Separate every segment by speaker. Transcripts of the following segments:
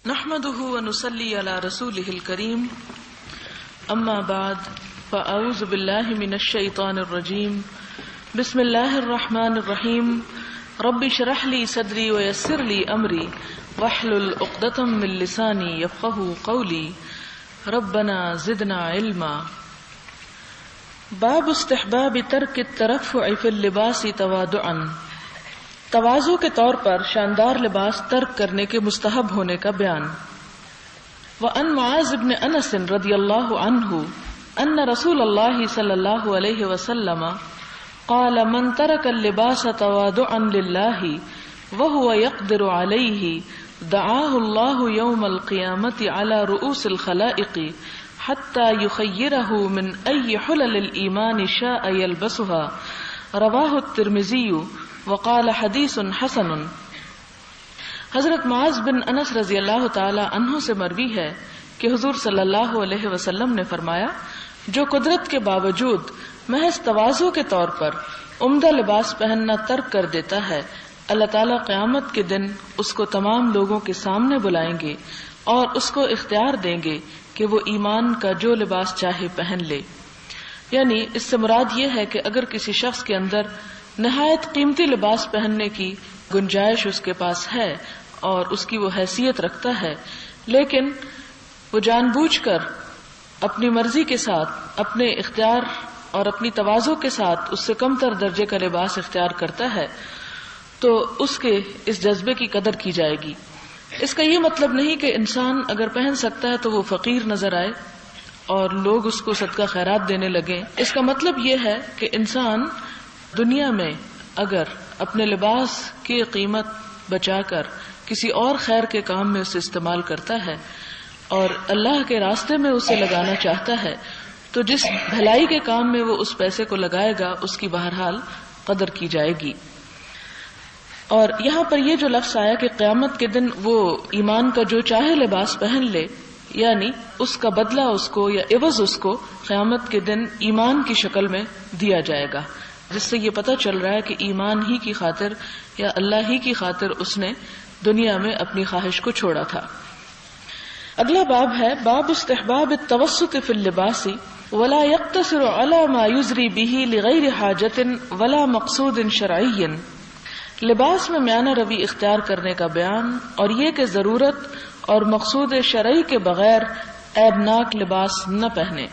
Speaker 1: نحمده ونصلي على رسوله الكريم اما بعد فاعوذ بالله من الشيطان الرجيم بسم الله الرحمن الرحيم رب اشرح لي صدري ويسر لي امري واحلل عقدة من لساني يفقهوا قولي ربنا زدنا علما. باب استحباب ترک الترفع في اللباس تواضعا، تواضع کے طور پر شاندار لباس ترک کرنے کے مستحب ہونے کا بیان. وعن معاذ بن انس رضی اللہ عنہ ان رسول اللہ صلی اللہ علیہ وسلم قال من ترک اللباس تواضعا للہ وهو يقدر علیہ دعاه اللہ یوم القیامة على رؤوس الخلائق حتى يخيره من أي حلل الإيمان شاء يلبسها. رواه الترمذی وقال حدیث حسن. حضرت معاذ بن انس رضی اللہ تعالی عنہ سے مروی ہے کہ حضور صلی اللہ علیہ وسلم نے فرمایا، جو قدرت کے باوجود محض تواضع کے طور پر عمدہ لباس پہننا ترک کر دیتا ہے، اللہ تعالی قیامت کے دن اس کو تمام لوگوں کے سامنے بلائیں گے اور اس کو اختیار دیں گے کہ وہ ایمان کا جو لباس چاہے پہن لے. یعنی اس سے مراد یہ ہے کہ اگر کسی شخص کے اندر نہایت قیمتی لباس پہننے کی گنجائش اس کے پاس ہے اور اس کی وہ حیثیت رکھتا ہے، لیکن وہ جان بوجھ کر اپنی مرضی کے ساتھ، اپنے اختیار اور اپنی تواضع کے ساتھ اس سے کم تر درجے کا لباس اختیار کرتا ہے، تو اس کے اس جذبے کی قدر کی جائے گی. اس کا یہ مطلب نہیں کہ انسان اگر پہن سکتا ہے تو وہ فقیر نظر آئے اور لوگ اس کو صدقہ خیرات دینے لگیں. اس کا مطلب یہ ہے کہ انسان دنیا میں اگر اپنے لباس کی قیمت بچا کر کسی اور خیر کے کام میں اسے استعمال کرتا ہے اور اللہ کے راستے میں اسے لگانا چاہتا ہے، تو جس بھلائی کے کام میں وہ اس پیسے کو لگائے گا اس کی بہرحال قدر کی جائے گی. اور یہاں پر یہ جو لفظ آیا کہ قیامت کے دن وہ ایمان کا جو چاہے لباس پہن لے، یعنی اس کا بدلہ اس کو یا عوض اس کو قیامت کے دن ایمان کی شکل میں دیا جائے گا، جس سے یہ پتہ چل رہا ہے کہ ایمان ہی کی خاطر یا اللہ ہی کی خاطر اس نے دنیا میں اپنی خواہش کو چھوڑا تھا. اگلا باب ہے باب استحباب التوسط فی اللباس ولا يقتصر على ما يزری به لغیر حاجت ولا مقصود شرعی. لباس میں میانہ روی اختیار کرنے کا بیان اور یہ کہ ضرورت اور مقصود شرعی کے بغیر عیبناک لباس نہ پہنے.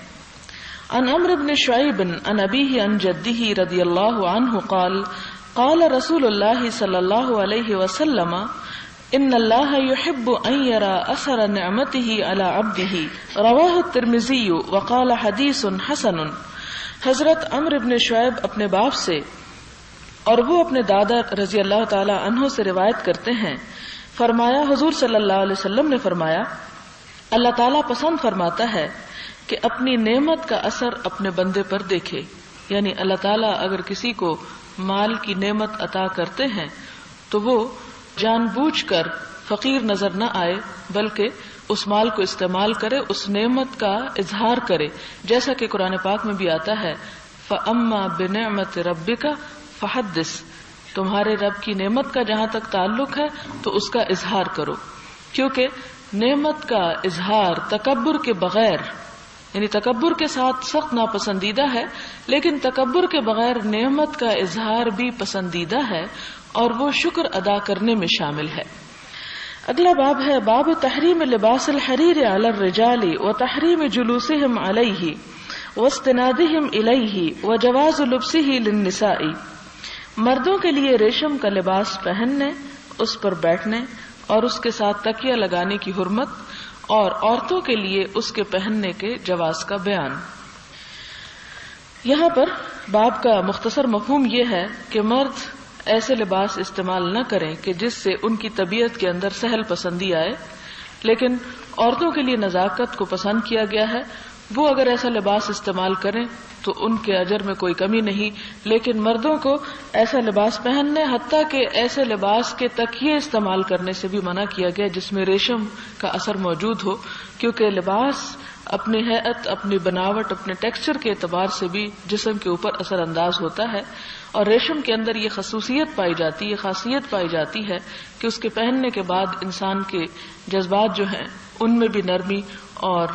Speaker 1: عن عمرو بن شعیب عن ابیہ عن جدہ رضی اللہ عنہ قال قال رسول اللہ صلی اللہ علیہ وسلم ان اللہ يحب ان يرى اثر نعمته على عبده. رواہ الترمذی وقال حدیث حسن. حضرت عمرو بن شعیب اپنے باپ سے اور وہ اپنے دادا رضی اللہ تعالی عنہ سے روایت کرتے ہیں، فرمایا حضور صلی اللہ علیہ وسلم نے فرمایا، اللہ تعالیٰ پسند فرماتا ہے کہ اپنی نعمت کا اثر اپنے بندے پر دیکھے. یعنی اللہ تعالیٰ اگر کسی کو مال کی نعمت عطا کرتے ہیں تو وہ جان بوجھ کر فقیر نظر نہ آئے، بلکہ اس مال کو استعمال کرے، اس نعمت کا اظہار کرے، جیسا کہ قرآن پاک میں بھی آتا ہے فَأَمَّا بِنِعْمَةِ رَبِّكَ فحدث. تمہارے رب کی نعمت کا جہاں تک تعلق ہے تو اس کا اظہار کرو، کیونکہ نعمت کا اظہار تکبر کے بغیر، یعنی تکبر کے ساتھ سخت ناپسندیدہ ہے، لیکن تکبر کے بغیر نعمت کا اظہار بھی پسندیدہ ہے اور وہ شکر ادا کرنے میں شامل ہے. اگلا باب ہے باب تحریم لباس الحریر علی الرجال وتحریم جلوسهم علیہ واستنادهم الیہ وجواز لبسہ للنساء. مردوں کے لیے ریشم کا لباس پہننے، اس پر بیٹھنے اور اس کے ساتھ تکیہ لگانے کی حرمت، اور عورتوں کے لیے اس کے پہننے کے جواز کا بیان. یہاں پر باب کا مختصر مفہوم یہ ہے کہ مرد ایسے لباس استعمال نہ کریں کہ جس سے ان کی طبیعت کے اندر سہل پسندی آئے، لیکن عورتوں کے لیے نزاکت کو پسند کیا گیا ہے. وہ اگر ایسا لباس استعمال کریں تو ان کے اجر میں کوئی کمی نہیں، لیکن مردوں کو ایسا لباس پہننے، حتیٰ کہ ایسے لباس کے تکیے استعمال کرنے سے بھی منع کیا گیا جس میں ریشم کا اثر موجود ہو، کیونکہ لباس اپنی ہیئت، اپنی بناوٹ، اپنے ٹیکسچر کے اعتبار سے بھی جسم کے اوپر اثر انداز ہوتا ہے، اور ریشم کے اندر یہ خصوصیت پائی جاتی ہے، یہ خاصیت پائی جاتی ہے کہ اس کے پہننے کے بعد انسان کے جذبات جو ہیں ان میں بھی نرمی اور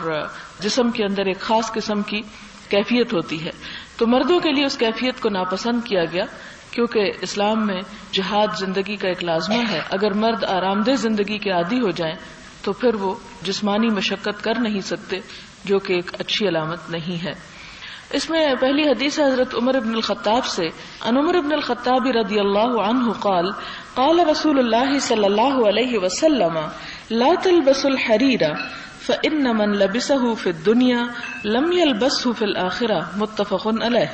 Speaker 1: جسم کے اندر ایک خاص قسم کی کیفیت ہوتی ہے. تو مردوں کے لیے اس کیفیت کو ناپسند کیا گیا، کیونکہ اسلام میں جہاد زندگی کا ایک لازمہ ہے. اگر مرد آرام دہ زندگی کے عادی ہو جائیں تو پھر وہ جسمانی مشقت کر نہیں سکتے، جو کہ ایک اچھی علامت نہیں ہے. اس میں پہلی حدیث حضرت عمر بن الخطاب سے، عن عمر بن الخطاب رضی اللہ عنہ قال قال رسول اللہ صلی اللہ علیہ وسلم لا تلبسوا الحریر فإن من لبسه في الدنيا لم يلبسه في الآخرة متفق علیہ.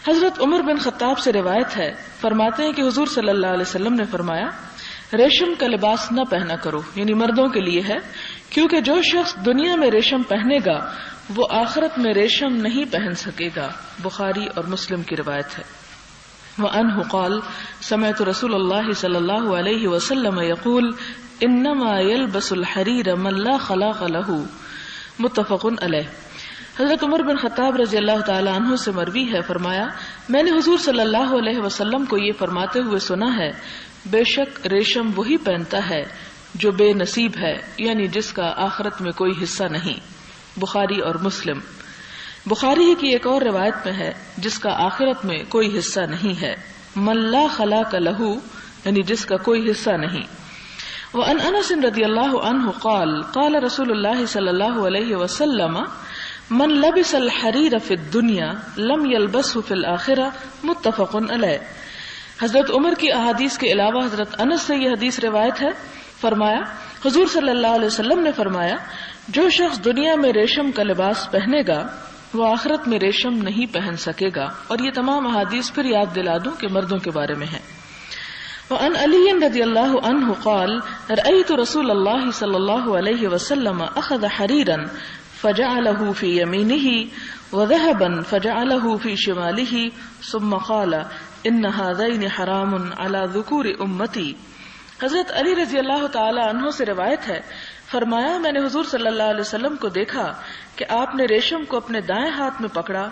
Speaker 1: حضرت عمر بن خطاب سے روایت ہے، فرماتے ہیں کہ حضور صلی اللہ علیہ وسلم نے فرمایا ریشم کا لباس نہ پہنا کرو، یعنی مردوں کے لیے ہے، کیونکہ جو شخص دنیا میں ریشم پہنے گا وہ آخرت میں ریشم نہیں پہن سکے گا. بخاری اور مسلم کی روایت ہے. وعنہ قال سمعت رسول اللہ صلی اللہ علیہ وسلم یقول انما يلبس الحریر من لا خلاق له متفق علیہ. حضرت عمر بن خطاب رضی اللہ تعالی عنہ سے مروی ہے، فرمایا میں نے حضور صلی اللہ علیہ وسلم کو یہ فرماتے ہوئے سنا ہے، بے شک ریشم وہی پہنتا ہے جو بے نصیب ہے، یعنی جس کا آخرت میں کوئی حصہ نہیں. بخاری اور مسلم. بخاری ہی کی ایک اور روایت میں ہے جس کا آخرت میں کوئی حصہ نہیں ہے، من لا خلاق له، یعنی جس کا کوئی حصہ نہیں. وعن انس رضی اللہ عنہ قال قال رسول اللہ صلی اللہ علیہ وسلم من لبس الحریر فی الدنیا لم یلبسه فی الآخرہ متفق علیہ. حضرت عمر کی احادیث کے علاوہ حضرت انس سے یہ حدیث روایت ہے، فرمایا حضور صلی اللہ علیہ وسلم نے فرمایا جو شخص دنیا میں ریشم کا لباس پہنے گا وہ آخرت میں ریشم نہیں پہن سکے گا. اور یہ تمام احادیث پھر یاد دلا دوں کہ مردوں کے بارے میں ہیں. وعن علی رضی اللہ عنہ قال رأیت رسول اللہ صلی اللہ علیہ وسلم اخذ حریرا فجعله في يمينه وذهبا فجعله في شماله ثم قال ان هذين حرام على ذكور امتی. حضرت علی رضی اللہ تعالی عنہ سے روایت ہے، فرمایا میں نے حضور صلی اللہ علیہ وسلم کو دیکھا کہ آپ نے ریشم کو اپنے دائیں ہاتھ میں پکڑا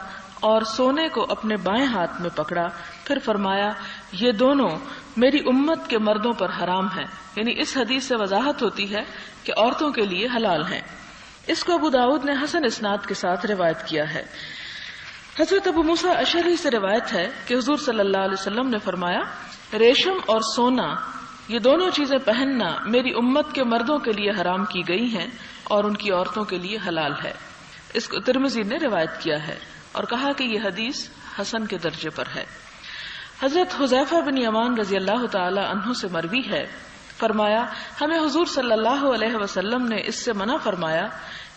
Speaker 1: اور سونے کو اپنے بائیں ہاتھ میں پکڑا، پھر فرمایا یہ دونوں میری امت کے مردوں پر حرام ہیں. یعنی اس حدیث سے وضاحت ہوتی ہے کہ عورتوں کے لیے حلال ہیں. اس کو ابو داؤد نے حسن اسناد کے ساتھ روایت کیا ہے. حضرت ابو موسیٰ اشعری سے روایت ہے کہ حضور صلی اللہ علیہ وسلم نے فرمایا ریشم اور سونا یہ دونوں چیزیں پہننا میری امت کے مردوں کے لیے حرام کی گئی ہیں اور ان کی عورتوں کے لیے حلال ہے. اس کو ترمذی نے روایت کیا ہے اور کہا کہ یہ حدیث حسن کے درجے پر ہے. حضرت حذیفہ بن یمان رضی اللہ تعالی عنہ سے مروی ہے، فرمایا ہمیں حضور صلی اللہ علیہ وسلم نے اس سے منع فرمایا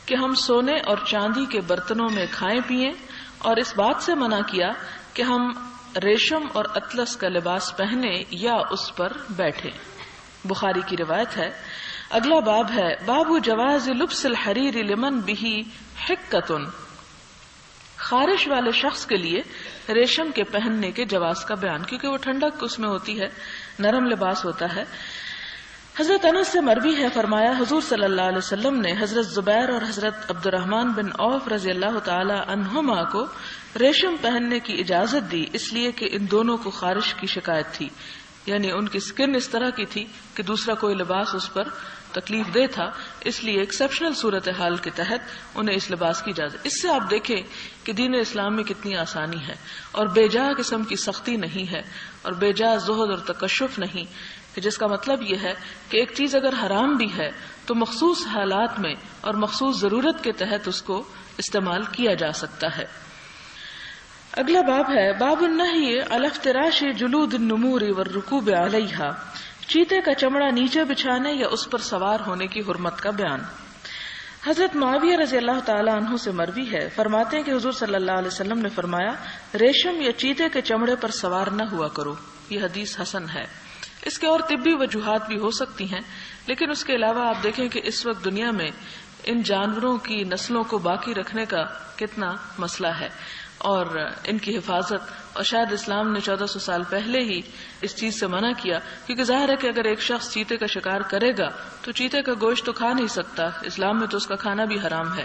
Speaker 1: کہ ہم سونے اور چاندی کے برتنوں میں کھائیں پیئیں، اور اس بات سے منع کیا کہ ہم ریشم اور اطلس کا لباس پہنے یا اس پر بیٹھے. بخاری کی روایت ہے. اگلا باب ہے باب جواز لبس الحریر لمن به حکۃ، خارش والے شخص کے لیے ریشم کے پہننے کے جواز کا بیان، کیونکہ وہ ٹھنڈک اس میں ہوتی ہے، نرم لباس ہوتا ہے. حضرت انس سے مروی ہے، فرمایا حضور صلی اللہ علیہ وسلم نے حضرت زبیر اور حضرت عبد الرحمن بن عوف رضی اللہ تعالی عنہما کو ریشم پہننے کی اجازت دی، اس لیے کہ ان دونوں کو خارش کی شکایت تھی، یعنی ان کی سکن اس طرح کی تھی کہ دوسرا کوئی لباس اس پر تکلیف دہ تھا، اس لیے ایکسیپشنل صورتحال کے تحت انہیں اس لباس کی اجازت. اس سے آپ دیکھیں کہ دین اسلام میں کتنی آسانی ہے اور بے جا قسم کی سختی نہیں ہے اور بے جا زہد اور تکشف نہیں، کہ جس کا مطلب یہ ہے کہ ایک چیز اگر حرام بھی ہے تو مخصوص حالات میں اور مخصوص ضرورت کے تحت اس کو استعمال کیا جا سکتا ہے. اگلا باب ہے باب النہی علی افتراش جلود النمور والرکوب علیہا، چیتے کا چمڑا نیچے بچھانے یا اس پر سوار ہونے کی حرمت کا بیان. حضرت معاویہ رضی اللہ تعالی عنہ سے مروی ہے، فرماتے ہیں کہ حضور صلی اللہ علیہ وسلم نے فرمایا ریشم یا چیتے کے چمڑے پر سوار نہ ہوا کرو. یہ حدیث حسن ہے. اس کے اور طبی وجوہات بھی ہو سکتی ہیں، لیکن اس کے علاوہ آپ دیکھیں کہ اس وقت دنیا میں ان جانوروں کی نسلوں کو باقی رکھنے کا کتنا مسئلہ ہے. اور ان کی حفاظت. اور شاید اسلام نے 1400 سال پہلے ہی اس چیز سے منع کیا، کیونکہ ظاہر ہے کہ اگر ایک شخص چیتے کا شکار کرے گا تو چیتے کا گوشت تو کھا نہیں سکتا، اسلام میں تو اس کا کھانا بھی حرام ہے.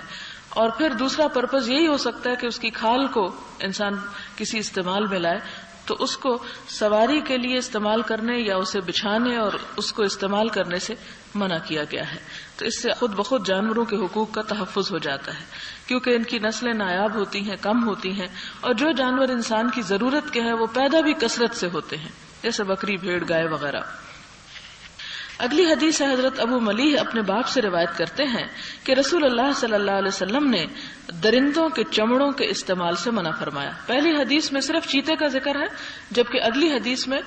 Speaker 1: اور پھر دوسرا پرپز یہی ہو سکتا ہے کہ اس کی کھال کو انسان کسی استعمال میں لائے، تو اس کو سواری کے لیے استعمال کرنے یا اسے بچھانے اور اس کو استعمال کرنے سے منع کیا گیا ہے. تو اس سے خود بخود جانوروں کے حقوق کا تحفظ ہو جاتا ہے، کیونکہ ان کی نسلیں نایاب ہوتی ہیں، کم ہوتی ہیں، اور جو جانور انسان کی ضرورت کے ہیں وہ پیدا بھی کثرت سے ہوتے ہیں، جیسے بکری، بھیڑ، گائے وغیرہ. اگلی حدیث ہے حضرت ابو ملیح اپنے باپ سے روایت کرتے ہیں کہ رسول اللہ صلی اللہ علیہ وسلم نے درندوں کے چمڑوں کے استعمال سے منع فرمایا. پہلی حدیث میں صرف چیتے کا ذکر ہے، جبکہ اگلی حدیث میں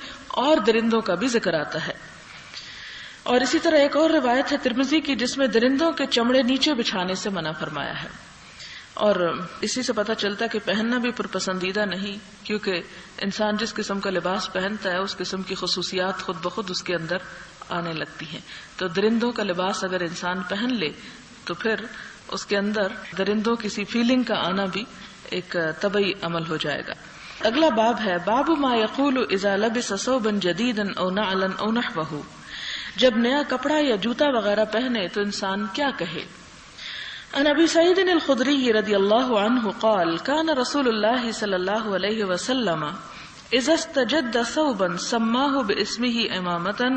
Speaker 1: اور درندوں کا بھی ذکر آتا ہے. اور اسی طرح ایک اور روایت ہے ترمذی کی جس میں درندوں کے چمڑے نیچے بچھانے سے منع فرمایا ہے. اور اسی سے پتہ چلتا ہے کہ پہننا بھی پرپسندیدہ نہیں، کیونکہ انسان جس قسم کا لباس پہنتا ہے اس قسم کی خصوصیات خود بخود اس کے اندر آنے لگتی ہیں. تو درندوں کا لباس اگر انسان پہن لے تو پھر اس کے اندر درندوں کسی فیلنگ کا آنا بھی ایک طبعی عمل ہو جائے گا. اگلا باب ہے باب ما یقول اذا لبس ثوبا جدیدا او نعلا او نحوه، جب نیا کپڑا یا جوتا وغیرہ پہنے تو انسان کیا کہے. عن ابی سعید الخدری رضی اللہ عنہ قال كان رسول اللہ صلی اللہ علیہ وسلم اذا استجد ثوبا سماه باسمه امامة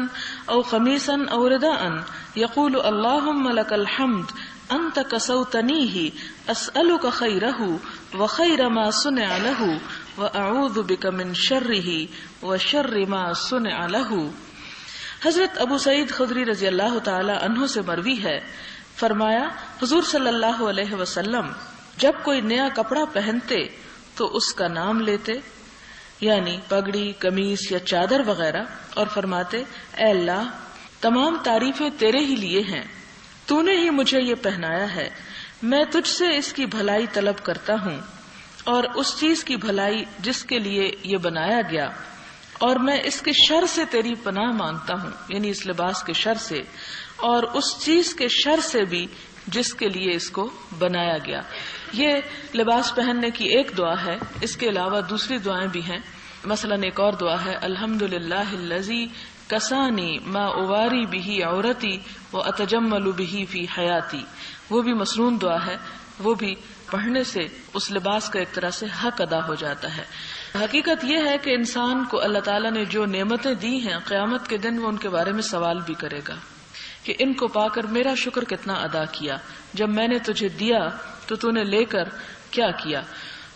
Speaker 1: او قميصا او رداء يقول اللهم لك الحمد انت كسوتنيه اسألك خيره وخير ما صنع له واعوذ بك من شره وشر ما صنع له. حضرت ابو سعید خدری رضی اللہ تعالی عنہ سے مروی ہے، فرمایا حضور صلی اللہ علیہ وسلم جب کوئی نیا کپڑا پہنتے تو اس کا نام لیتے، یعنی پگڑی، قمیص یا چادر وغیرہ، اور فرماتے اے اللہ تمام تعریفیں تیرے ہی لیے ہیں، تو نے ہی مجھے یہ پہنایا ہے، میں تجھ سے اس کی بھلائی طلب کرتا ہوں اور اس چیز کی بھلائی جس کے لیے یہ بنایا گیا، اور میں اس کے شر سے تیری پناہ مانگتا ہوں، یعنی اس لباس کے شر سے اور اس چیز کے شر سے بھی جس کے لیے اس کو بنایا گیا. یہ لباس پہننے کی ایک دعا ہے، اس کے علاوہ دوسری دعائیں بھی ہیں. مثلا ایک اور دعا ہے الحمدللہ الذی کسانی ما اواری بہ عورتی واتجمل بہ فی حیاتی، وہ بھی مسنون دعا ہے، وہ بھی پڑھنے سے اس لباس کا ایک طرح سے حق ادا ہو جاتا ہے. حقیقت یہ ہے کہ انسان کو اللہ تعالیٰ نے جو نعمتیں دی ہیں قیامت کے دن وہ ان کے بارے میں سوال بھی کرے گا کہ ان کو پا کر میرا شکر کتنا ادا کیا، جب میں نے تجھے دیا تو تو نے لے کر کیا کیا.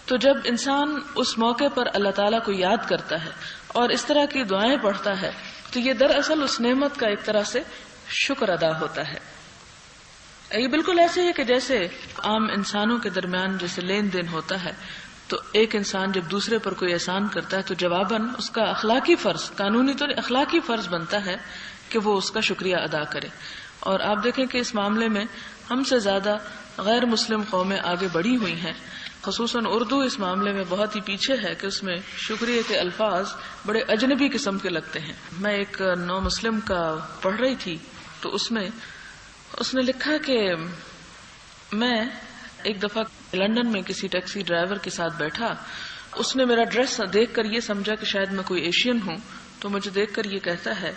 Speaker 1: تو جب انسان اس موقع پر اللہ تعالیٰ کو یاد کرتا ہے اور اس طرح کی دعائیں پڑھتا ہے تو یہ دراصل اس نعمت کا ایک طرح سے شکر ادا ہوتا ہے. یہ بالکل ایسے ہے کہ جیسے عام انسانوں کے درمیان جیسے لین دین ہوتا ہے، تو ایک انسان جب دوسرے پر کوئی احسان کرتا ہے تو جواباً اس کا اخلاقی فرض، قانونی تو اخلاقی فرض بنتا ہے کہ وہ اس کا شکریہ ادا کرے. اور آپ دیکھیں کہ اس معاملے میں ہم سے زیادہ غیر مسلم قومیں آگے بڑھی ہوئی ہیں، خصوصاً اردو اس معاملے میں بہت ہی پیچھے ہے کہ اس میں شکریہ کے الفاظ بڑے اجنبی قسم کے لگتے ہیں. میں ایک نو مسلم کا پڑھ رہی تھی تو اس نے لکھا کہ میں ایک دفعہ لندن میں کسی ٹیکسی ڈرائیور کے ساتھ بیٹھا، اس نے میرا ڈریس دیکھ کر یہ سمجھا کہ شاید میں کوئی ایشین ہوں، تو مجھے دیکھ کر یہ کہتا ہے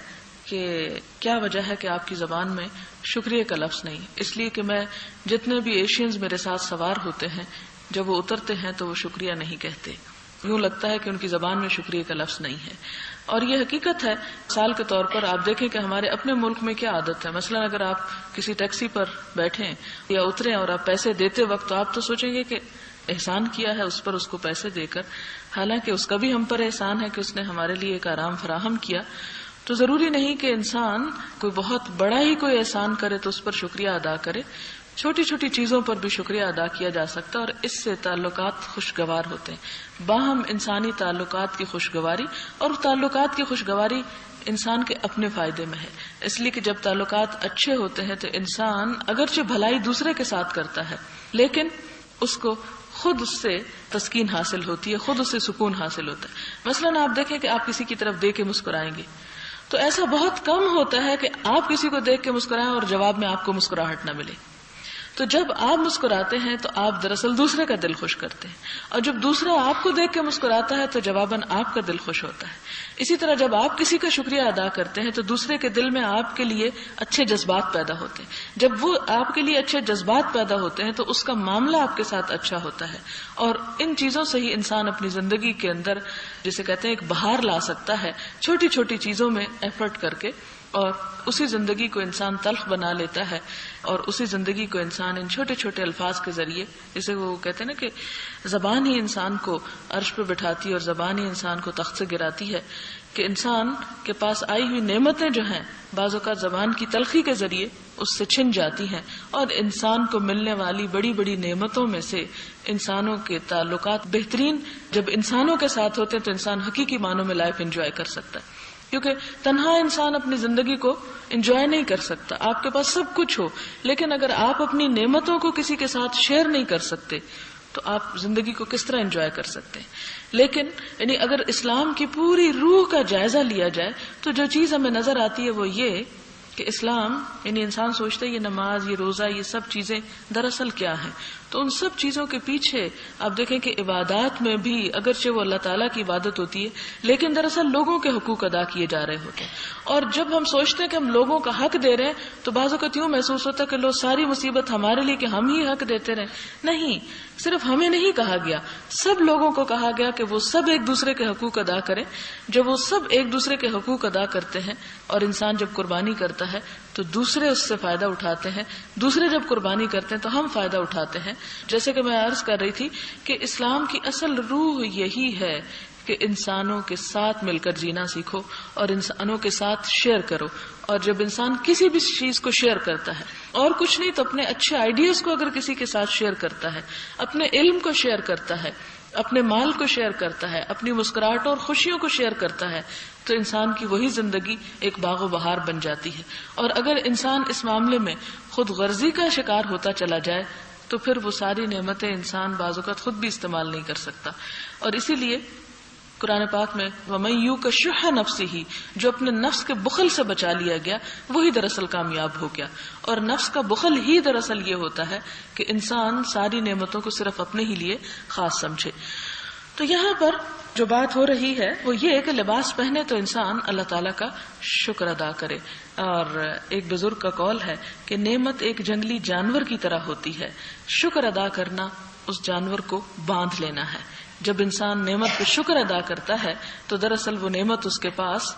Speaker 1: کہ کیا وجہ ہے کہ آپ کی زبان میں شکریہ کا لفظ نہیں. اس لیے کہ میں جتنے بھی ایشینز میرے ساتھ سوار ہوتے ہیں جب وہ اترتے ہیں تو وہ شکریہ نہیں کہتے، یوں لگتا ہے کہ ان کی زبان میں شکریہ کا لفظ نہیں ہے. اور یہ حقیقت ہے. مثال کے طور پر آپ دیکھیں کہ ہمارے اپنے ملک میں کیا عادت ہے. مثلا اگر آپ کسی ٹیکسی پر بیٹھیں یا اتریں اور آپ پیسے دیتے وقت تو آپ تو سوچیں گے کہ احسان کیا ہے اس پر، اس کو پیسے دے کر، حالانکہ اس کا بھی ہم پر احسان ہے کہ اس نے ہمارے لیے ایک آرام فراہم کیا. تو ضروری نہیں کہ انسان کوئی بہت بڑا ہی کوئی احسان کرے تو اس پر شکریہ ادا کرے، چھوٹی چھوٹی چیزوں پر بھی شکریہ ادا کیا جا سکتا ہے، اور اس سے تعلقات خوشگوار ہوتے ہیں. باہم انسانی تعلقات کی خوشگواری، اور تعلقات کی خوشگواری انسان کے اپنے فائدے میں ہے، اس لیے کہ جب تعلقات اچھے ہوتے ہیں تو انسان اگرچہ بھلائی دوسرے کے ساتھ کرتا ہے لیکن اس کو خود اس سے تسکین حاصل ہوتی ہے، خود اس سے سکون حاصل ہوتا ہے. مثلا آپ دیکھیں کہ آپ کسی کی طرف دیکھ کے مسکرائیں گے تو ایسا بہت کم ہوتا ہے کہ آپ کسی کو دیکھ کے مسکرائیں اور جواب میں آپ کو مسکراہٹ نہ ملے. تو جب آپ مسکراتے ہیں تو آپ دراصل دوسرے کا دل خوش کرتے ہیں، اور جب دوسرا آپ کو دیکھ کے مسکراتا ہے تو جواباً آپ کا دل خوش ہوتا ہے۔ اسی طرح جب آپ کسی کا شکریہ ادا کرتے ہیں تو دوسرے کے دل میں آپ کے لیے اچھے جذبات پیدا ہوتے ہیں۔ جب وہ آپ کے لیے اچھے جذبات پیدا ہوتے ہیں تو اس کا معاملہ آپ کے ساتھ اچھا ہوتا ہے، اور ان چیزوں سے ہی انسان اپنی زندگی کے اندر جسے کہتے ہیں ایک بہار لا سکتا ہے، چھوٹی چھوٹی چیزوں میں ایفرٹ کر کے، اور اسی زندگی کو انسان تلخ بنا لیتا ہے، اور اسی زندگی کو انسان ان چھوٹے چھوٹے الفاظ کے ذریعے، جسے وہ کہتے ہیں نا کہ زبان ہی انسان کو عرش پہ بٹھاتی ہے اور زبان ہی انسان کو تخت سے گراتی ہے، کہ انسان کے پاس آئی ہوئی نعمتیں جو ہیں بعض اوقات زبان کی تلخی کے ذریعے اس سے چھن جاتی ہیں، اور انسان کو ملنے والی بڑی بڑی نعمتوں میں سے انسانوں کے تعلقات بہترین جب انسانوں کے ساتھ ہوتے ہیں تو انسان حقیقی معنوں میں لائف انجوائے کر سکتا ہے، کیونکہ تنہا انسان اپنی زندگی کو انجوائے نہیں کر سکتا۔ آپ کے پاس سب کچھ ہو لیکن اگر آپ اپنی نعمتوں کو کسی کے ساتھ شیئر نہیں کر سکتے تو آپ زندگی کو کس طرح انجوائے کر سکتے ہیں؟ لیکن یعنی اگر اسلام کی پوری روح کا جائزہ لیا جائے تو جو چیز ہمیں نظر آتی ہے وہ یہ کہ اسلام یعنی انسان سوچتا ہے یہ نماز، یہ روزہ، یہ سب چیزیں دراصل کیا ہیں، تو ان سب چیزوں کے پیچھے آپ دیکھیں کہ عبادات میں بھی اگرچہ وہ اللہ تعالیٰ کی عبادت ہوتی ہے لیکن دراصل لوگوں کے حقوق ادا کیے جا رہے ہوتے ہیں، اور جب ہم سوچتے ہیں کہ ہم لوگوں کا حق دے رہے ہیں تو بعض اوقات یوں محسوس ہوتا ہے کہ لو ساری مصیبت ہمارے لیے کہ ہم ہی حق دیتے رہے۔ نہیں، صرف ہمیں نہیں کہا گیا، سب لوگوں کو کہا گیا کہ وہ سب ایک دوسرے کے حقوق ادا کریں۔ جب وہ سب ایک دوسرے کے حقوق ادا کرتے ہیں اور انسان جب قربانی کرتا ہے تو دوسرے اس سے فائدہ اٹھاتے ہیں، دوسرے جب قربانی کرتے ہیں تو ہم فائدہ اٹھاتے ہیں۔ جیسے کہ میں عرض کر رہی تھی کہ اسلام کی اصل روح یہی ہے کہ انسانوں کے ساتھ مل کر جینا سیکھو اور انسانوں کے ساتھ شیئر کرو، اور جب انسان کسی بھی چیز کو شیئر کرتا ہے اور کچھ نہیں تو اپنے اچھے آئیڈیاز کو اگر کسی کے ساتھ شیئر کرتا ہے، اپنے علم کو شیئر کرتا ہے، اپنے مال کو شیئر کرتا ہے، اپنی مسکراہٹوں اور خوشیوں کو شیئر کرتا ہے تو انسان کی وہی زندگی ایک باغ و بہار بن جاتی ہے۔ اور اگر انسان اس معاملے میں خود غرضی کا شکار ہوتا چلا جائے تو پھر وہ ساری نعمتیں انسان بعض اوقات خود بھی استعمال نہیں کر سکتا، اور اسی لیے قرآن پاک میں وَمَن يُوقَ شُحَّ نَفْسِهِ، جو اپنے نفس کے بخل سے بچا لیا گیا وہی دراصل کامیاب ہو گیا، اور نفس کا بخل ہی دراصل یہ ہوتا ہے کہ انسان ساری نعمتوں کو صرف اپنے ہی لیے خاص سمجھے۔ تو یہاں پر جو بات ہو رہی ہے وہ یہ ہے کہ لباس پہنے تو انسان اللہ تعالیٰ کا شکر ادا کرے، اور ایک بزرگ کا قول ہے کہ نعمت ایک جنگلی جانور کی طرح ہوتی ہے، شکر ادا کرنا اس جانور کو باندھ لینا ہے۔ جب انسان نعمت پہ شکر ادا کرتا ہے تو دراصل وہ نعمت اس کے پاس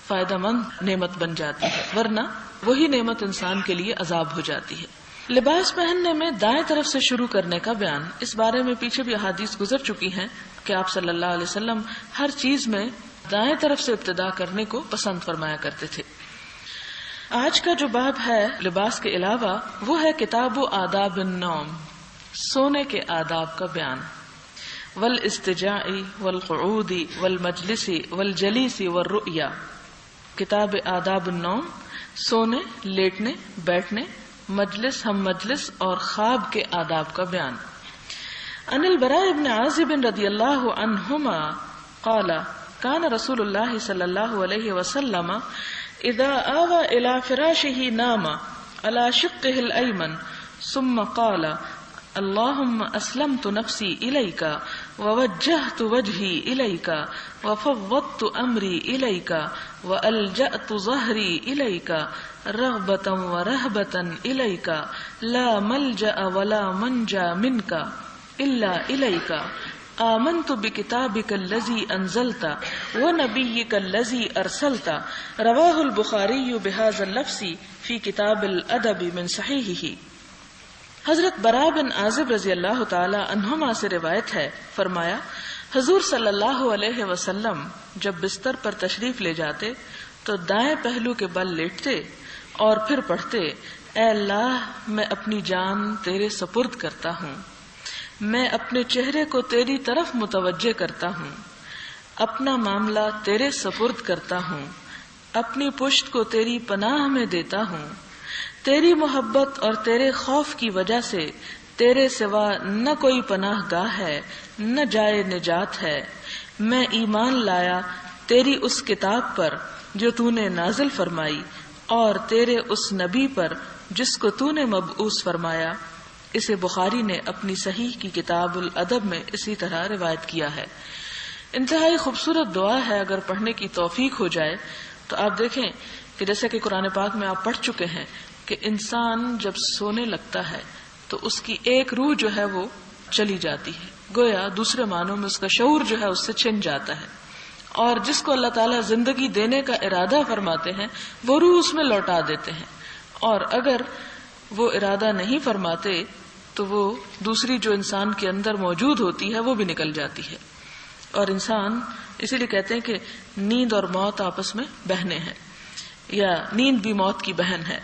Speaker 1: فائدہ مند نعمت بن جاتی ہے، ورنہ وہی نعمت انسان کے لیے عذاب ہو جاتی ہے۔ لباس پہننے میں دائیں طرف سے شروع کرنے کا بیان، اس بارے میں پیچھے بھی احادیث گزر چکی ہیں کہ آپ صلی اللہ علیہ وسلم ہر چیز میں دائیں طرف سے ابتدا کرنے کو پسند فرمایا کرتے تھے۔ آج کا جو باب ہے لباس کے علاوہ وہ ہے کتاب آداب النوم، سونے کے آداب کا بیان، والاستجاع والقعود والمجلس والجلیس والرؤیا۔ کتاب آداب النوم، سونے، لیٹنے، بیٹھنے، مجلس، ہم مجلس اور خواب کے آداب کا بیان۔ عن البراء بن عازب رضی اللہ عنہما قال كان رسول اللہ صلی اللہ علیہ وسلم اذا آوى الى فراشه نام على شقه الأيمن ثم قال اللهم اسلمت نفسي اليك ووجهت وجهي اليك وفوضت امري اليك والجأت ظهري اليك رغبة ورهبة اليك لا ملجأ ولا منجا منك الا اليك آمنت بكتابك الذي انزلت ونبيك الذي ارسلت۔ رواه البخاري بهذا اللفظ في كتاب الادب من صحيحه۔ حضرت براء بن عازب رضی اللہ تعالی عنہما سے روایت ہے، فرمایا حضور صلی اللہ علیہ وسلم جب بستر پر تشریف لے جاتے تو دائیں پہلو کے بل لیٹتے اور پھر پڑھتے، اے اللہ میں اپنی جان تیرے سپرد کرتا ہوں، میں اپنے چہرے کو تیری طرف متوجہ کرتا ہوں، اپنا معاملہ تیرے سپرد کرتا ہوں، اپنی پشت کو تیری پناہ میں دیتا ہوں، تیری محبت اور تیرے خوف کی وجہ سے تیرے سوا نہ کوئی پناہ گاہ ہے نہ جائے نجات ہے۔ میں ایمان لایا تیری اس کتاب پر جو تو نے نازل فرمائی اور تیرے اس نبی پر جس کو تو نے مبعوث فرمایا، اسے بخاری نے اپنی صحیح کی کتاب الادب میں اسی طرح روایت کیا ہے. انتہائی خوبصورت دعا ہے، اگر پڑھنے کی توفیق ہو جائے تو آپ دیکھیں کہ جیسے کہ قرآن پاک میں آپ پڑھ چکے ہیں کہ انسان جب سونے لگتا ہے تو اس کی ایک روح جو ہے وہ چلی جاتی ہے، گویا دوسرے معنوں میں اس کا شعور جو ہے اس سے چھن جاتا ہے، اور جس کو اللہ تعالیٰ زندگی دینے کا ارادہ فرماتے ہیں وہ روح اس میں لوٹا دیتے ہیں، اور اگر وہ ارادہ نہیں فرماتے تو وہ دوسری جو انسان کے اندر موجود ہوتی ہے وہ بھی نکل جاتی ہے. اور انسان اسی لیے کہتے ہیں کہ نیند اور موت آپس میں بہنیں ہیں، یا نیند بھی موت کی بہن ہے.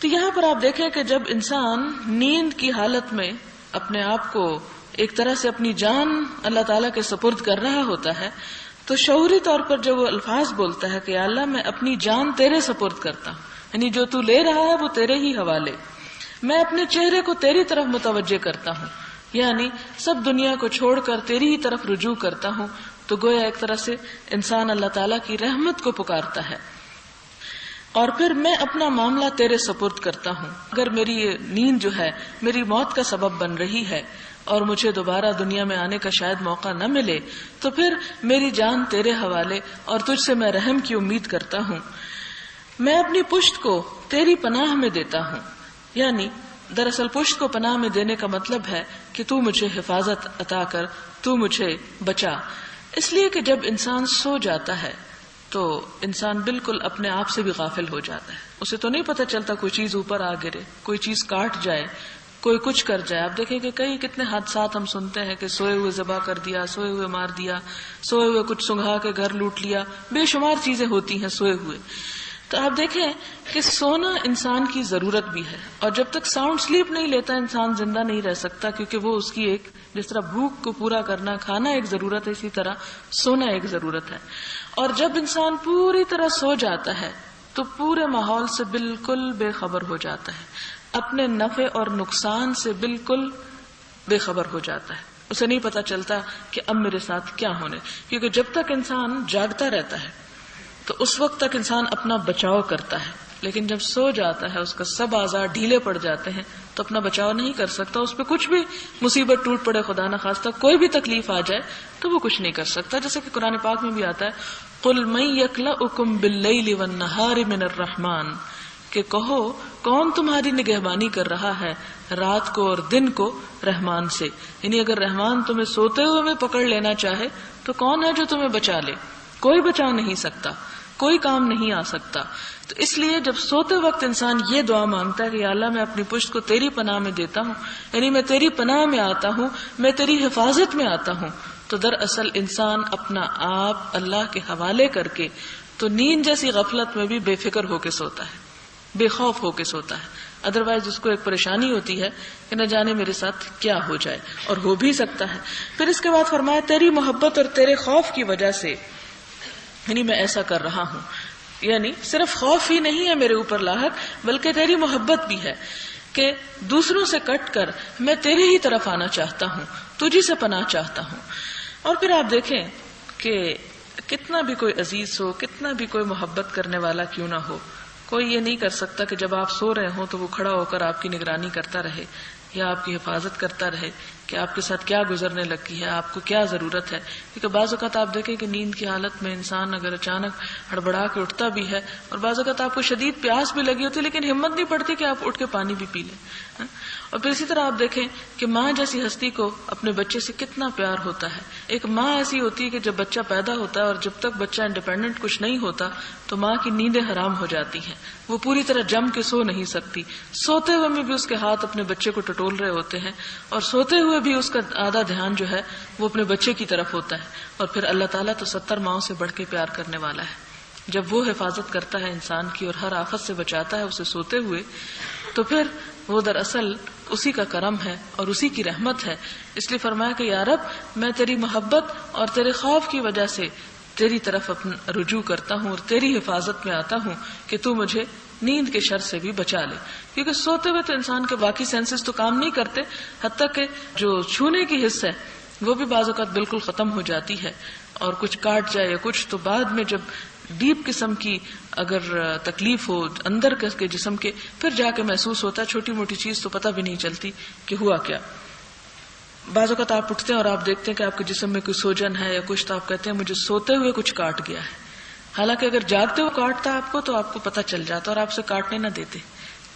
Speaker 1: تو یہاں پر آپ دیکھیں کہ جب انسان نیند کی حالت میں اپنے آپ کو ایک طرح سے اپنی جان اللہ تعالیٰ کے سپرد کر رہا ہوتا ہے تو شعوری طور پر جب وہ الفاظ بولتا ہے کہ یا اللہ میں اپنی جان تیرے سپرد کرتا ہوں، یعنی جو تو لے رہا ہے وہ تیرے ہی حوالے، میں اپنے چہرے کو تیری طرف متوجہ کرتا ہوں، یعنی سب دنیا کو چھوڑ کر تیری ہی طرف رجوع کرتا ہوں، تو گویا ایک طرح سے انسان اللہ تعالیٰ کی رحمت کو پکارتا ہے. اور پھر میں اپنا معاملہ تیرے سپرد کرتا ہوں، اگر میری یہ نیند جو ہے میری موت کا سبب بن رہی ہے اور مجھے دوبارہ دنیا میں آنے کا شاید موقع نہ ملے تو پھر میری جان تیرے حوالے اور تجھ سے میں رحم کی امید کرتا ہوں. میں اپنی پشت کو تیری پناہ میں دیتا ہوں، یعنی دراصل پشت کو پناہ میں دینے کا مطلب ہے کہ تو مجھے حفاظت عطا کر، تو مجھے بچا. اس لیے کہ جب انسان سو جاتا ہے تو انسان بالکل اپنے آپ سے بھی غافل ہو جاتا ہے، اسے تو نہیں پتہ چلتا کوئی چیز اوپر آ گرے، کوئی چیز کاٹ جائے، کوئی کچھ کر جائے. آپ دیکھیں کہ کتنے حادثات ہم سنتے ہیں کہ سوئے ہوئے ذبح کر دیا، سوئے ہوئے مار دیا، سوئے ہوئے کچھ سنگھا کے گھر لوٹ لیا، بے شمار چیزیں ہوتی ہیں سوئے ہوئے. تو آپ دیکھیں کہ سونا انسان کی ضرورت بھی ہے، اور جب تک ساؤنڈ سلیپ نہیں لیتا انسان زندہ نہیں رہ سکتا، کیونکہ وہ اس کی ایک، جس طرح بھوک کو پورا کرنا کھانا ایک ضرورت ہے، اسی طرح سونا ایک ضرورت ہے. اور جب انسان پوری طرح سو جاتا ہے تو پورے ماحول سے بالکل بے خبر ہو جاتا ہے، اپنے نفع اور نقصان سے بالکل بے خبر ہو جاتا ہے، اسے نہیں پتا چلتا کہ اب میرے ساتھ کیا ہونے. کیونکہ جب تک انسان جاگتا رہتا ہے تو اس وقت تک انسان اپنا بچاؤ کرتا ہے، لیکن جب سو جاتا ہے اس کا سب اعضاء ڈھیلے پڑ جاتے ہیں تو اپنا بچاؤ نہیں کر سکتا. اس پہ کچھ بھی مصیبت ٹوٹ پڑے، خدا نہ خواستہ کوئی بھی تکلیف آ جائے تو وہ کچھ نہیں کر سکتا. جیسے کہ قرآن پاک میں بھی آتا ہے قُلْ مَن يَكْلَؤُكُم بِاللَّيْلِ وَالنَّهَارِ مِنَ الرَّحْمَٰنِ، کہ کہو کون تمہاری نگہبانی کر رہا ہے رات کو اور دن کو رحمان سے. یعنی اگر رحمان تمہیں سوتے ہوئے میں پکڑ لینا چاہے تو کون ہے جو تمہیں بچا لے؟ کوئی بچا نہیں سکتا، کوئی کام نہیں آ سکتا. تو اس لیے جب سوتے وقت انسان یہ دعا مانگتا ہے کہ یا اللہ میں اپنی پشت کو تیری پناہ میں دیتا ہوں، یعنی میں تیری پناہ میں آتا ہوں، میں تیری حفاظت میں آتا ہوں، تو دراصل انسان اپنا آپ اللہ کے حوالے کر کے تو نیند جیسی غفلت میں بھی بے فکر ہو کے سوتا ہے، بے خوف ہو کے سوتا ہے. ادروائز اس کو ایک پریشانی ہوتی ہے کہ نہ جانے میرے ساتھ کیا ہو جائے، اور ہو بھی سکتا ہے. پھر اس کے بعد فرمایا تیری محبت اور تیرے خوف کی وجہ سے، یعنی میں ایسا کر رہا ہوں، یعنی صرف خوف ہی نہیں ہے میرے اوپر لاحق بلکہ تیری محبت بھی ہے کہ دوسروں سے کٹ کر میں تیرے ہی طرف آنا چاہتا ہوں، تجھی سے پناہ چاہتا ہوں. اور پھر آپ دیکھیں کہ کتنا بھی کوئی عزیز ہو، کتنا بھی کوئی محبت کرنے والا کیوں نہ ہو، کوئی یہ نہیں کر سکتا کہ جب آپ سو رہے ہوں تو وہ کھڑا ہو کر آپ کی نگرانی کرتا رہے یا آپ کی حفاظت کرتا رہے کہ آپ کے ساتھ کیا گزرنے لگی ہے، آپ کو کیا ضرورت ہے. کیونکہ بعض اوقات آپ دیکھیں کہ نیند کی حالت میں انسان اگر اچانک ہڑبڑا کے اٹھتا بھی ہے اور بعض اوقات آپ کو شدید پیاس بھی لگی ہوتی ہے لیکن ہمت نہیں پڑتی کہ آپ اٹھ کے پانی بھی پی لیں. اور پھر اسی طرح آپ دیکھیں کہ ماں جیسی ہستی کو اپنے بچے سے کتنا پیار ہوتا ہے. ایک ماں ایسی ہوتی ہے کہ جب بچہ پیدا ہوتا ہے اور جب تک بچہ انڈیپینڈنٹ کچھ نہیں ہوتا تو ماں کی نیندیں حرام ہو جاتی ہیں، وہ پوری طرح جم کے سو نہیں سکتی. سوتے ہوئے میں بھی اس کے ہاتھ اپنے بچے کو ٹٹول رہے ہوتے ہیں اور سوتے ہوئے بھی اس کا آدھا دھیان جو ہے وہ اپنے بچے کی طرف ہوتا ہے. اور پھر اللہ تعالیٰ تو 70 ماؤں سے بڑھ کے پیار کرنے والا ہے. جب وہ حفاظت کرتا ہے انسان کی اور ہر آفت سے بچاتا ہے اسے سوتے ہوئے، تو پھر وہ دراصل اسی کا کرم ہے اور اسی کی رحمت ہے. اس لیے فرمایا کہ یا رب میں تیری محبت اور تیرے خوف کی وجہ سے تیری طرف اپنا رجوع کرتا ہوں اور تیری حفاظت میں آتا ہوں کہ تو مجھے نیند کے شر سے بھی بچا لے. کیونکہ سوتے ہوئے تو انسان کے باقی سینسز تو کام نہیں کرتے، حتیٰ کہ جو چھونے کی حص ہے وہ بھی بعض اوقات بالکل ختم ہو جاتی ہے، اور کچھ کاٹ جائے یا کچھ تو بعد میں جب ڈیپ قسم کی اگر تکلیف ہو اندر کے جسم کے، پھر جا کے محسوس ہوتا ہے. چھوٹی موٹی چیز تو پتہ بھی نہیں چلتی کہ ہوا کیا. بعض اوقات آپ اٹھتے ہیں اور آپ دیکھتے ہیں کہ آپ کے جسم میں کوئی سوجن ہے یا کچھ، تو آپ کہتے ہیں مجھے سوتے ہوئے کچھ کاٹ گیا ہے. حالانکہ اگر جاگتے ہوئے کاٹتا آپ کو تو آپ کو پتہ چل جاتا اور آپ سے کاٹنے نہ دیتے.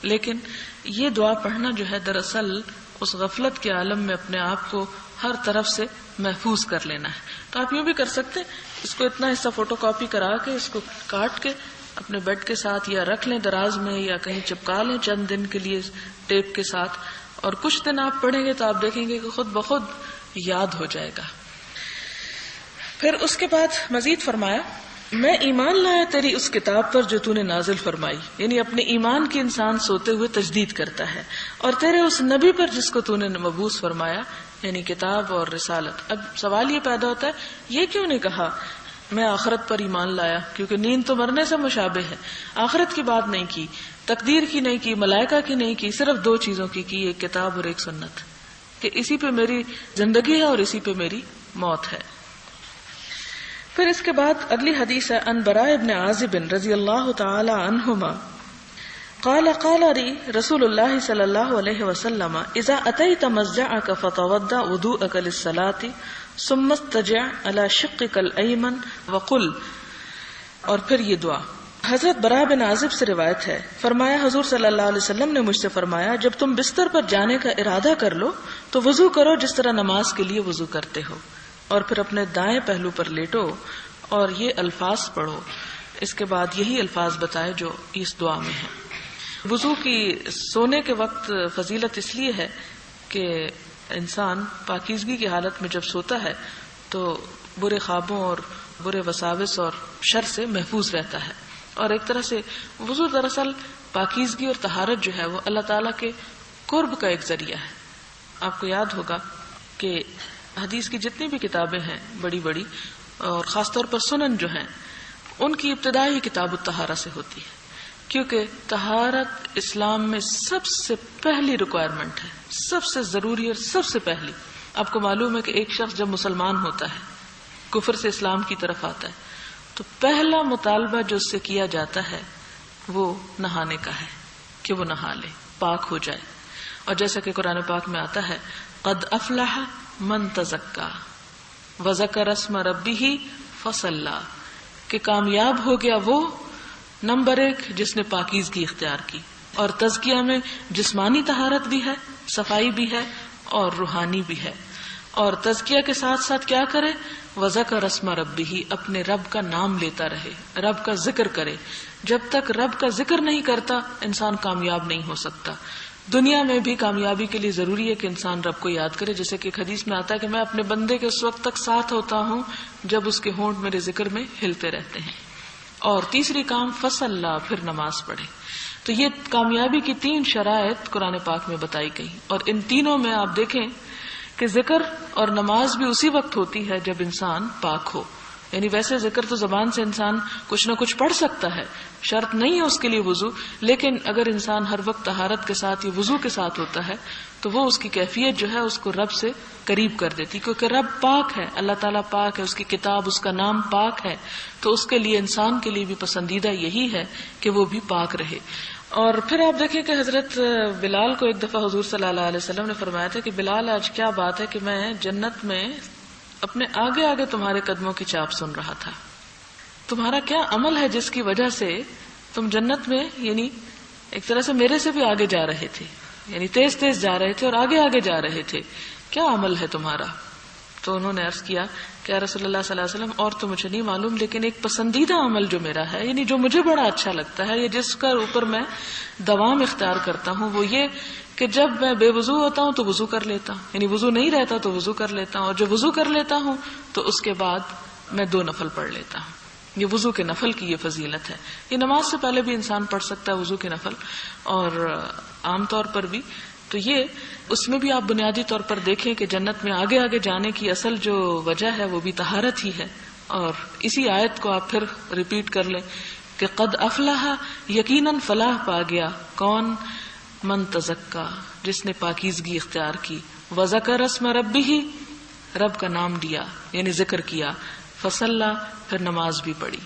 Speaker 1: لیکن یہ دعا پڑھنا جو ہے دراصل اس غفلت کے عالم میں اپنے آپ کو ہر طرف سے محفوظ کر لینا ہے. تو آپ یوں بھی کر سکتے ہیں، اس کو اتنا حصہ فوٹو کاپی کرا کے اس کو کاٹ کے اپنے بیڈ کے ساتھ یا رکھ لیں دراز میں یا کہیں چپکا لیں چند دن کے لیے ٹیپ کے ساتھ، اور کچھ دن آپ پڑھیں گے تو آپ دیکھیں گے کہ خود بخود یاد ہو جائے گا. پھر اس کے بعد مزید فرمایا میں ایمان لایا تیری اس کتاب پر جو تو نے نازل فرمائی، یعنی اپنے ایمان کی انسان سوتے ہوئے تجدید کرتا ہے، اور تیرے اس نبی پر جس کو تو نے مبعوث فرمایا، یعنی کتاب اور رسالت. اب سوال یہ پیدا ہوتا ہے یہ کیوں نہیں کہا میں آخرت پر ایمان لایا، کیونکہ نیند تو مرنے سے مشابہ ہے. آخرت کی بات نہیں کی، تقدیر کی نہیں کی، ملائکہ کی نہیں کی، صرف دو چیزوں کی، ایک کتاب اور ایک سنت، کہ اسی پہ میری زندگی ہے اور اسی پہ میری موت ہے. پھر اس کے بعد اگلی حدیث ہے ان براء ابن عازب رضی اللہ تعالی عنہما قال قال لي رسول الله صلی اللہ علیہ وسلم اذا اتيت مضجعك فتوضا وضوءك للصلاة ثم استجع على شقك الايمن وقل. اور پھر یہ دعا حضرت براء بن عازب سے روایت ہے، فرمایا حضور صلی اللہ علیہ وسلم نے مجھ سے فرمایا جب تم بستر پر جانے کا ارادہ کر لو تو وضو کرو جس طرح نماز کے لیے وضو کرتے ہو، اور پھر اپنے دائیں پہلو پر لیٹو اور یہ الفاظ پڑھو. اس کے بعد یہی الفاظ بتائے جو اس دعا میں ہیں. وضو کی سونے کے وقت فضیلت اس لیے ہے کہ انسان پاکیزگی کی حالت میں جب سوتا ہے تو برے خوابوں اور برے وساوس اور شر سے محفوظ رہتا ہے. اور ایک طرح سے وضو دراصل پاکیزگی اور طہارت جو ہے وہ اللہ تعالیٰ کے قرب کا ایک ذریعہ ہے. آپ کو یاد ہوگا کہ حدیث کی جتنی بھی کتابیں ہیں بڑی بڑی اور خاص طور پر سنن جو ہیں ان کی ابتدا ہی کتاب الطہارہ سے ہوتی ہے، کیونکہ طہارت اسلام میں سب سے پہلی ریکوائرمنٹ ہے، سب سے ضروری اور سب سے پہلی. آپ کو معلوم ہے کہ ایک شخص جب مسلمان ہوتا ہے، کفر سے اسلام کی طرف آتا ہے، تو پہلا مطالبہ جو اس سے کیا جاتا ہے وہ نہانے کا ہے کہ وہ نہا لے، پاک ہو جائے. اور جیسا کہ قرآن پاک میں آتا ہے قد افلح من تزکا وذکر اسم ربہ فصلی، کہ کامیاب ہو گیا وہ نمبر 1 جس نے پاکیزگی اختیار کی. اور تزکیہ میں جسمانی طہارت بھی ہے، صفائی بھی ہے اور روحانی بھی ہے. اور تزکیہ کے ساتھ ساتھ کیا کرے، وذکر اسم ربہ، اپنے رب کا نام لیتا رہے، رب کا ذکر کرے. جب تک رب کا ذکر نہیں کرتا انسان کامیاب نہیں ہو سکتا. دنیا میں بھی کامیابی کے لیے ضروری ہے کہ انسان رب کو یاد کرے، جیسے کہ ایک حدیث میں آتا ہے کہ میں اپنے بندے کے اس وقت تک ساتھ ہوتا ہوں جب اس کے ہونٹ میرے ذکر میں ہلتے رہتے ہیں. اور تیسری کام فصلی، پھر نماز پڑھے. تو یہ کامیابی کی 3 شرائط قرآن پاک میں بتائی گئی، اور ان تینوں میں آپ دیکھیں کہ ذکر اور نماز بھی اسی وقت ہوتی ہے جب انسان پاک ہو. یعنی ویسے ذکر تو زبان سے انسان کچھ نہ کچھ پڑھ سکتا ہے، شرط نہیں ہے اس کے لیے وضو، لیکن اگر انسان ہر وقت طہارت کے ساتھ یا وضو کے ساتھ ہوتا ہے تو وہ اس کی کیفیت جو ہے اس کو رب سے قریب کر دیتی، کیونکہ رب پاک ہے، اللہ تعالیٰ پاک ہے، اس کی کتاب، اس کا نام پاک ہے. تو اس کے لیے انسان کے لیے بھی پسندیدہ یہی ہے کہ وہ بھی پاک رہے. اور پھر آپ دیکھیں کہ حضرت بلال کو ایک دفعہ حضور صلی اللہ علیہ وسلم نے فرمایا تھا کہ بلال آج کیا بات ہے کہ میں جنت میں اپنے آگے آگے تمہارے قدموں کی چاپ سن رہا تھا. تمہارا کیا عمل ہے جس کی وجہ سے تم جنت میں یعنی ایک طرح سے میرے سے بھی آگے جا رہے تھے، یعنی تیز تیز جا رہے تھے اور آگے آگے جا رہے تھے، کیا عمل ہے تمہارا؟ تو انہوں نے عرض کیا کہ یا رسول اللہ صلی اللہ علیہ وسلم اور تو مجھے نہیں معلوم، لیکن ایک پسندیدہ عمل جو میرا ہے، یعنی جو مجھے بڑا اچھا لگتا ہے یا جس کا اوپر میں دوام اختیار کرتا ہوں، وہ یہ کہ جب میں بے وضو ہوتا ہوں تو وضو کر لیتا ہوں، یعنی وضو نہیں رہتا تو وضو کر لیتا ہوں، اور جب وضو کر لیتا ہوں تو اس کے بعد میں 2 نفل پڑھ لیتا ہوں. یہ وضو کے نفل کی یہ فضیلت ہے. یہ نماز سے پہلے بھی انسان پڑھ سکتا ہے وضو کے نفل، اور عام طور پر بھی. تو یہ اس میں بھی آپ بنیادی طور پر دیکھیں کہ جنت میں آگے آگے جانے کی اصل جو وجہ ہے وہ بھی طہارت ہی ہے. اور اسی آیت کو آپ پھر ریپیٹ کر لیں کہ قد افلح، یقیناً فلاح پا گیا کون، من تزکا، جس نے پاکیزگی اختیار کی، وذکر اسم ربہ، رب کا نام لیا یعنی ذکر کیا، فصلی، پھر نماز بھی پڑھی.